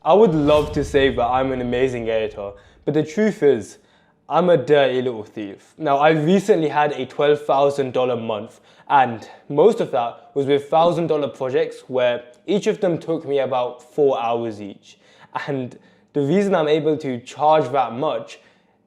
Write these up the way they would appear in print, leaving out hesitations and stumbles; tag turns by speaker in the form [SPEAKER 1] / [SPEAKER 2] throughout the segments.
[SPEAKER 1] I would love to say that I'm an amazing editor, but the truth is, I'm a dirty little thief. Now, I recently had a $12,000 month, and most of that was with $1,000 projects where each of them took me about 4 hours each. And the reason I'm able to charge that much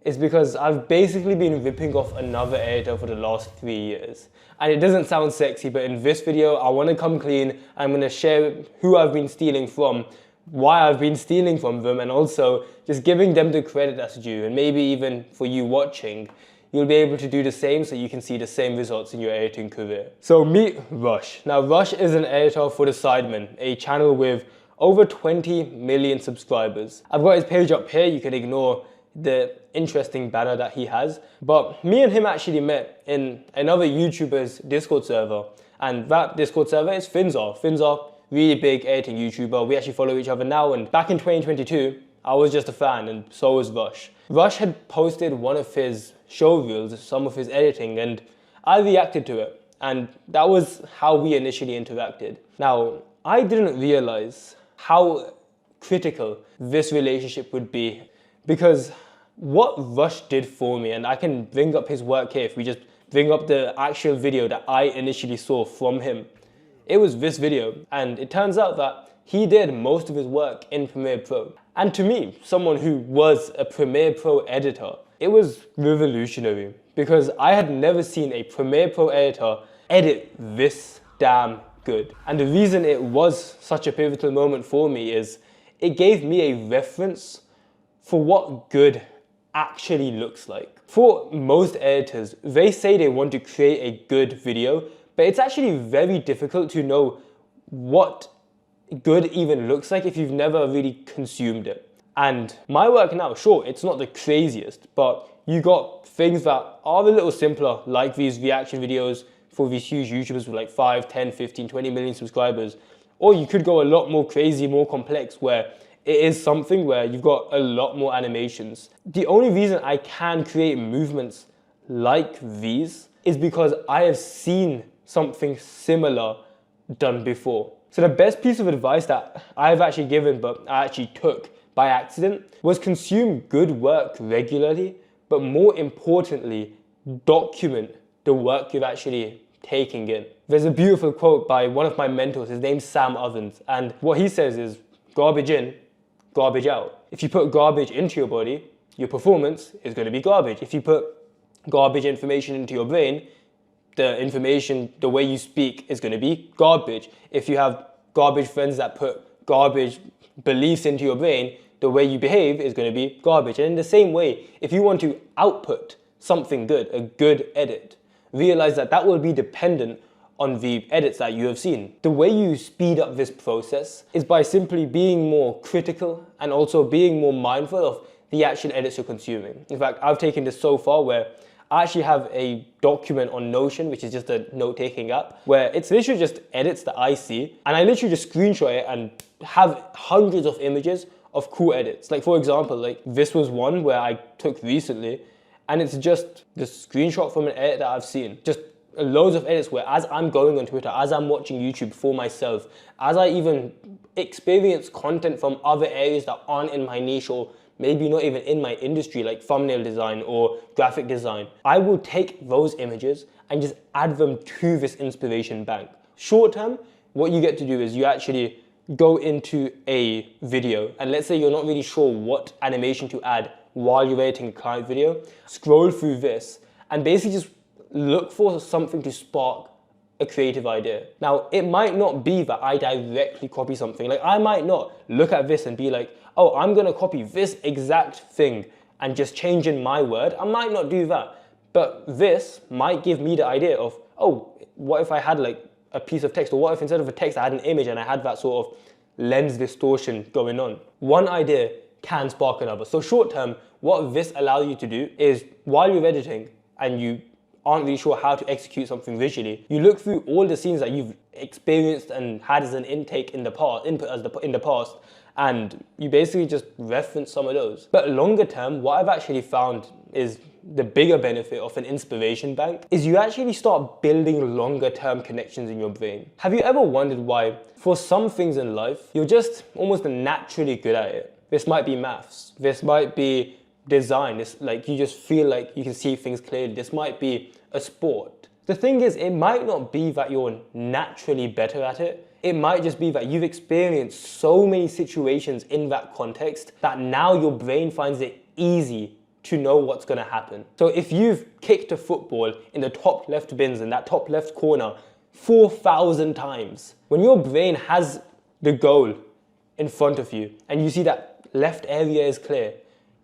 [SPEAKER 1] is because I've basically been ripping off another editor for the last 3 years. And it doesn't sound sexy, but in this video, I want to come clean. I'm going to share who I've been stealing from, why I've been stealing from them, and also just giving them the credit that's due. And maybe even for you watching, you'll be able to do the same so you can see the same results in your editing career. So meet Rush. Now, Rush is an editor for The Sidemen, a channel with over 20 million subscribers. I've got his page up here. You can ignore the interesting banner that he has. But me and him actually met in another YouTuber's Discord server. And that Discord server is Finzar. Finzar, really big editing YouTuber. We actually follow each other now, and back in 2022, I was just a fan, and so was Rush. Rush had posted one of his show reels, some of his editing, and I reacted to it, and that was how we initially interacted. Now, I didn't realize how critical this relationship would be, because what Rush did for me, and I can bring up his work here if we just bring up the actual video that I initially saw from him. It was this video, and it turns out that he did most of his work in Premiere Pro. And to me, someone who was a Premiere Pro editor, it was revolutionary, because I had never seen a Premiere Pro editor edit this damn good. And the reason it was such a pivotal moment for me is it gave me a reference for what good actually looks like. For most editors, they say they want to create a good video, but it's actually very difficult to know what good even looks like if you've never really consumed it. And my work now, sure, it's not the craziest, but you got things that are a little simpler, like these reaction videos for these huge YouTubers with like 5, 10, 15, 20 million subscribers. Or you could go a lot more crazy, more complex, where it is something where you've got a lot more animations. The only reason I can create movements like these is because I have seen something similar done before. So the best piece of advice that I've actually given, but I actually took by accident, was consume good work regularly, but more importantly, document the work you're actually taking in. There's a beautiful quote by one of my mentors, his name's Sam Ovens, and what he says is, garbage in, garbage out. If you put garbage into your body, your performance is going to be garbage. If you put garbage information into your brain, the information, the way you speak is going to be garbage. If you have garbage friends that put garbage beliefs into your brain, the way you behave is going to be garbage. And in the same way, if you want to output something good, a good edit, realize that that will be dependent on the edits that you have seen. The way you speed up this process is by simply being more critical and also being more mindful of the actual edits you're consuming. In fact, I've taken this so far where I actually have a document on Notion, which is just a note-taking app, where it's literally just edits that I see, and I literally just screenshot it and have hundreds of images of cool edits. Like for example, like this was one where I took recently, and it's just the screenshot from an edit that I've seen. Just loads of edits where as I'm going on Twitter, as I'm watching YouTube for myself, as I even experience content from other areas that aren't in my niche or maybe not even in my industry, like thumbnail design or graphic design, I will take those images and just add them to this inspiration bank. Short term, what you get to do is you actually go into a video, and let's say you're not really sure what animation to add while you're editing a client video, scroll through this and basically just look for something to spark a creative idea. Now, it might not be that I directly copy something. Like I might not look at this and be like, oh, I'm gonna copy this exact thing and just change in my word. I might not do that, but this might give me the idea of, oh, what if I had like a piece of text, or what if instead of a text I had an image and I had that sort of lens distortion going on. One idea can spark another. So short term, what this allows you to do is while you're editing and you aren't really sure how to execute something visually, you look through all the scenes that you've experienced and had as an intake in the past, input as in the past, and you basically just reference some of those. But longer term, what I've actually found is the bigger benefit of an inspiration bank is you actually start building longer term connections in your brain. Have you ever wondered why for some things in life, you're just almost naturally good at it? This might be maths, this might be design, this, like you just feel like you can see things clearly. This might be a sport. The thing is, it might not be that you're naturally better at it. It might just be that you've experienced so many situations in that context that now your brain finds it easy to know what's going to happen. So if you've kicked a football in the top left bins in that top left corner 4,000 times, when your brain has the goal in front of you and you see that left area is clear,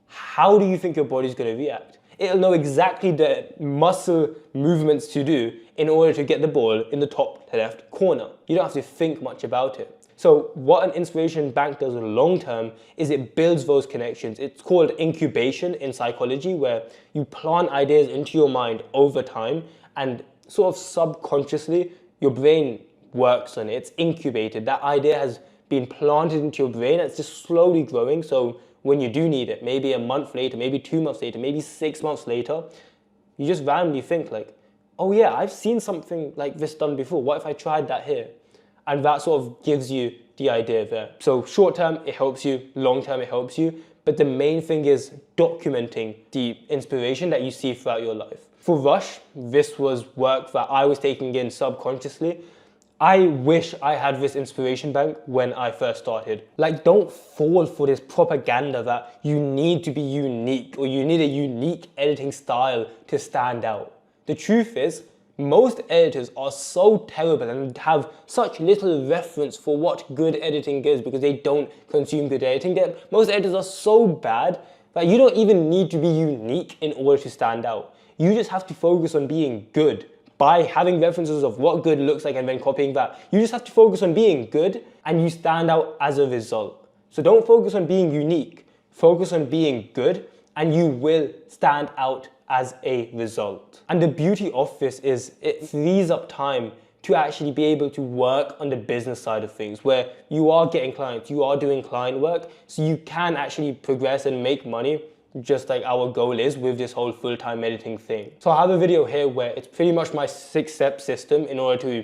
[SPEAKER 1] how do you think your body's going to react? It'll know exactly the muscle movements to do in order to get the ball in the top left corner. You don't have to think much about it. So what an inspiration bank does long term is it builds those connections. It's called incubation in psychology, where you plant ideas into your mind over time and sort of subconsciously your brain works on it. It's incubated. That idea has been planted into your brain and it's just slowly growing. So when you do need it, maybe a month later, maybe 2 months later, maybe 6 months later, you just randomly think like, oh yeah, I've seen something like this done before. What if I tried that here? And that sort of gives you the idea there. So short term, it helps you. Long term, it helps you. But the main thing is documenting the inspiration that you see throughout your life. For Rush, this was work that I was taking in subconsciously. I wish I had this inspiration bank when I first started. Like, don't fall for this propaganda that you need to be unique or you need a unique editing style to stand out. The truth is, most editors are so terrible and have such little reference for what good editing is because they don't consume good editing. Most editors are so bad that you don't even need to be unique in order to stand out. You just have to focus on being good by having references of what good looks like and then copying that. You just have to focus on being good and you stand out as a result. So don't focus on being unique. Focus on being good and you will stand out as a result. And the beauty of this is it frees up time to actually be able to work on the business side of things where you are getting clients, you are doing client work, so you can actually progress and make money just like our goal is with this whole full-time editing thing. So I have a video here where it's pretty much my 6-step system in order to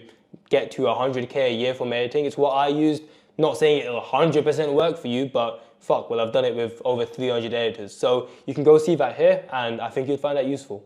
[SPEAKER 1] get to 100K a year from editing. It's what I used, not saying it'll 100% work for you, but fuck, well, I've done it with over 300 editors. So you can go see that here, and I think you'll find that useful.